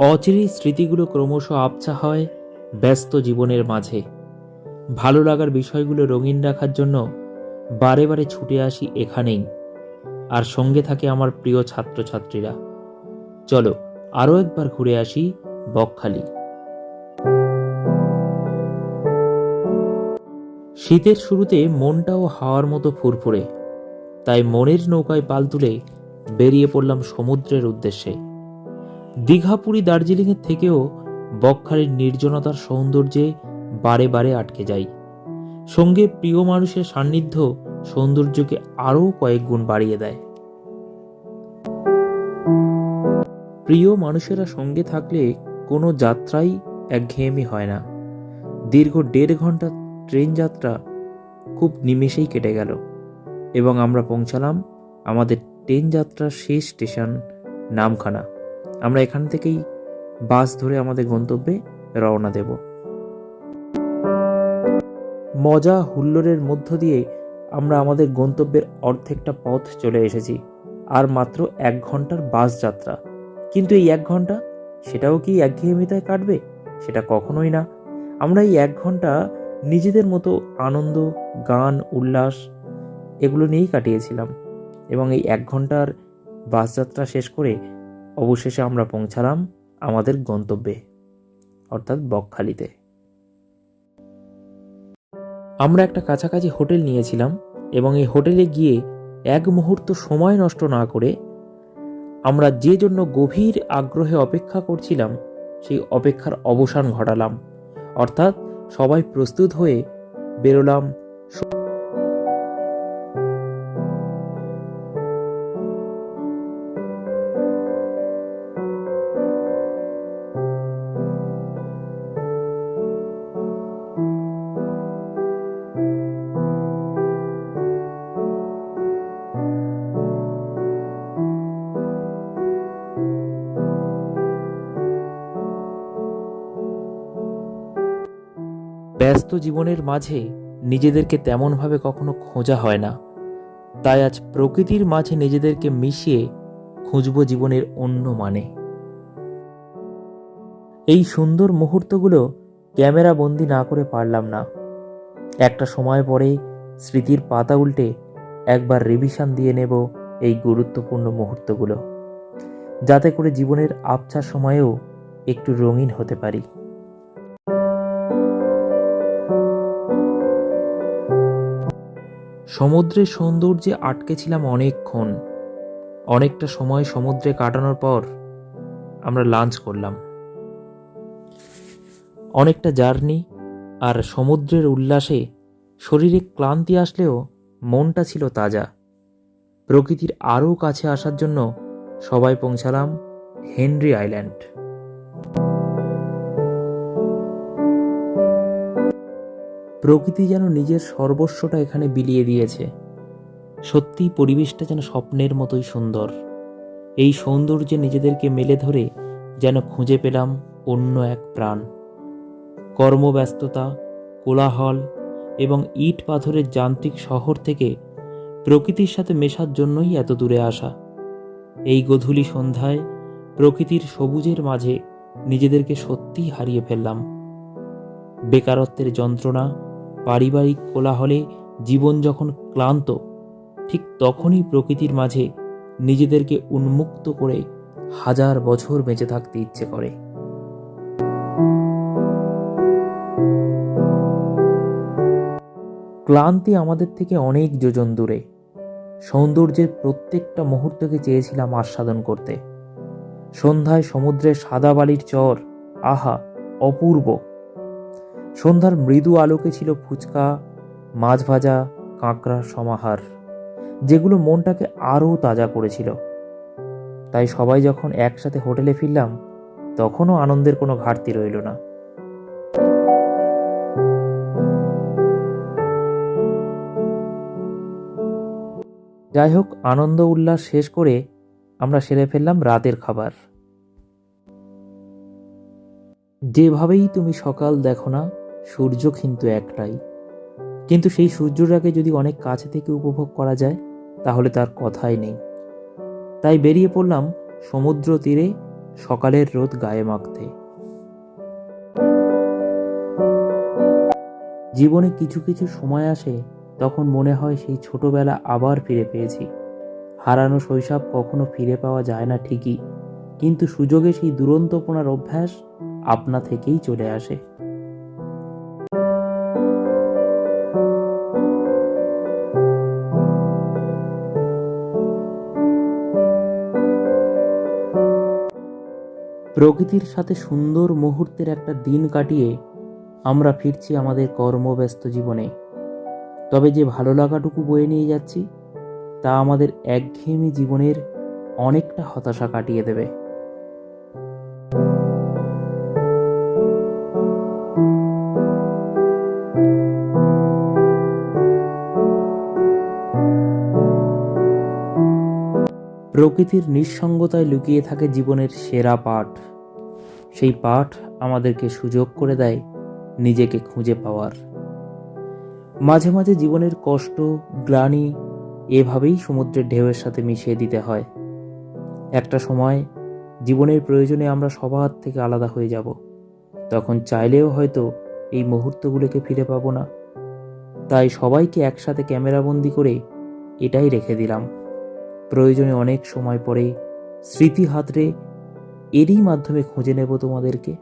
অচিরে স্মৃতিগুলো ক্রমশ আবছা হয় ব্যস্ত জীবনের মাঝে। ভালো লাগার বিষয়গুলো রঙিন রাখার জন্য বারে বারে ছুটে আসি এখানেই, আর সঙ্গে থাকে আমার প্রিয় ছাত্রছাত্রীরা। চলো আরও একবার ঘুরে আসি বকখালি। শীতের শুরুতে মনটাও হাওয়ার মতো ফুরফুরে, তাই মনের নৌকায় পাল তুলে বেরিয়ে পড়লাম সমুদ্রের উদ্দেশ্যে। দীঘা, পুরী, দার্জিলিংয়ের থেকেও বকখালির নির্জনতার সৌন্দর্যে বারে বারে আটকে যাই। সঙ্গে প্রিয় মানুষের সান্নিধ্য সৌন্দর্যকে আরও কয়েক গুণ বাড়িয়ে দেয়। প্রিয় মানুষেরা সঙ্গে থাকলে কোনো যাত্রাই একঘেয়েমি হয় না। দীর্ঘ 1.5 ঘন্টা ট্রেন যাত্রা খুব নিমেষেই কেটে গেল এবং আমরা পৌঁছালাম আমাদের ট্রেন যাত্রার শেষ স্টেশন নামখানা। আমরা এখান থেকেই বাস ধরে আমাদের গন্তব্যে রওনা দেব। মজা হুল্লোড়ের মধ্য দিয়ে আমরা আমাদের গন্তব্যের অর্ধেকটা পথ চলে এসেছি। আর মাত্র 1 ঘন্টার বাস যাত্রা, কিন্তু এই 1 ঘন্টা সেটাও কি একঘেয়েমিতায় কাটবে? সেটা কখনোই না। আমরা এই 1 ঘন্টা নিজেদের মতো আনন্দ, গান, উল্লাস এগুলো নিয়েই কাটিয়েছিলাম এবং এই 1 ঘন্টার বাস যাত্রা শেষ করে অবশেষে আমরা পৌঁছালাম আমাদের গন্তব্যে, অর্থাৎ বকখালিতে। আমরা একটা কাছাকাছি হোটেল নিয়েছিলাম এবং এই হোটেলে গিয়ে এক মুহূর্ত সময় নষ্ট না করে আমরা যে জন্য গভীর আগ্রহে অপেক্ষা করছিলাম সেই অপেক্ষার অবসান ঘটালাম, অর্থাৎ সবাই প্রস্তুত হয়ে বেরোলাম ব্যস্ত জীবনের মাঝে নিজেদেরকে তেমনভাবে কখনো খোঁজা হয় না। তাই আজ প্রকৃতির মাঝে নিজেদেরকে মিশিয়ে খুঁজব জীবনের অন্য মানে। এই সুন্দর মুহূর্তগুলো ক্যামেরা বন্দি না করে পারলাম না। একটা সময় পরে স্মৃতির পাতা উল্টে একবার রিভিশন দিয়ে নেব এই গুরুত্বপূর্ণ মুহূর্তগুলো, যাতে করে জীবনের আবছা সময়েও একটু রঙিন হতে পারি। সমুদ্রের সৌন্দর্যে আটকে ছিলাম অনেকক্ষণ। অনেকটা সময় সমুদ্রে কাটানোর পর আমরা লাঞ্চ করলাম। অনেকটা জার্নি আর সমুদ্রের উল্লাসে শরীরে ক্লান্তি আসলেও মনটা ছিল তাজা। প্রকৃতির আরও কাছে আসার জন্য সবাই পৌঁছালাম হেনরি আইল্যান্ড। প্রকৃতি যেন নিজের সর্বস্বটা এখানে বিলিয়ে দিয়েছে। সত্যি পরিবেশটা যেন স্বপ্নের মতোই সুন্দর। এই সৌন্দর্যে নিজেদেরকে মেলে ধরে যেন খুঁজে পেলাম অন্য এক প্রাণ। কর্মব্যস্ততা, কোলাহল এবং ইট পাথরের যান্ত্রিক শহর থেকে প্রকৃতির সাথে মেশার জন্যই এত দূরে আসা। এই গোধূলি সন্ধ্যায় প্রকৃতির সবুজের মাঝে নিজেদেরকে সত্যিই হারিয়ে ফেললাম। বেকারত্বের যন্ত্রণা, পারিবারিক কোলাহলে জীবন যখন ক্লান্ত, ঠিক তখনই প্রকৃতির মাঝে নিজেদেরকে উন্মুক্ত করে 1000 বছর বেঁচে থাকতে ইচ্ছে করে। ক্লান্তি আমাদের থেকে অনেক যোজন দূরে। সৌন্দর্যের প্রত্যেকটা মুহূর্তকে চেয়েছিলাম আস্বাদন করতে। সন্ধ্যায় সমুদ্রের সাদা বালির চর, আহা অপূর্ব। সন্ধ্যার মৃদু আলোকে ছিল ফুচকা, মাছ ভাজা, কাঁকড়ার সমাহার, যেগুলো মনটাকে আরও তাজা করেছিল। তাই সবাই যখন একসাথে হোটেলে ফিরলাম তখনও আনন্দের কোনো ঘাটতি রইল না। যাই হোক, আনন্দ উল্লাস শেষ করে আমরা সেরে ফেললাম রাতের খাবার। যেভাবেই তুমি সকাল দেখো না, সূর্য কিন্তু একটাই। কিন্তু সেই সূর্যটাকে যদি অনেক কাছে থেকে উপভোগ করা যায় তাহলে তার কথাই নেই। তাই বেরিয়ে পড়লাম সমুদ্র তীরে সকালের রোদ গায়ে মাখতে। জীবনে কিছু কিছু সময় আসে, তখন মনে হয় সেই ছোটবেলা আবার ফিরে পেয়েছি। হারানো শৈশব কখনো ফিরে পাওয়া যায় না ঠিকই, কিন্তু সুযোগে সেই দুরন্তপনার অভ্যাস আপনা থেকেই চলে আসে। প্রকৃতির সাথে সুন্দর মুহূর্তের একটা দিন কাটিয়ে আমরা ফিরছি আমাদের কর্মব্যস্ত জীবনে। তবে যে ভালো লাগাটুকু বয়ে নিয়ে যাচ্ছি, তা আমাদের একঘেয়েমি জীবনের অনেকটা হতাশা কাটিয়ে দেবে। প্রকৃতির নিঃসঙ্গতায় লুকিয়ে থাকে জীবনের সেরা পাঠ। সেই পাঠ আমাদেরকে সুযোগ করে দেয় নিজেকে খুঁজে পাওয়ার। মাঝে মাঝে জীবনের কষ্ট, গ্লানি এভাবেই সমুদ্রের ঢেউয়ের সাথে মিশিয়ে দিতে হয়। একটা সময় জীবনের প্রয়োজনে আমরা সবার থেকে আলাদা হয়ে যাব। তখন চাইলেও হয়তো এই মুহূর্তগুলোকে ফিরে পাবো না। তাই সবাইকে একসাথে ক্যামেরাবন্দি করে এটাই রেখে দিলাম। প্রয়োজনে অনেক সময় পরে স্মৃতি হাতড়ে এরই মাধ্যমে খুঁজে নেব তোমাদেরকে।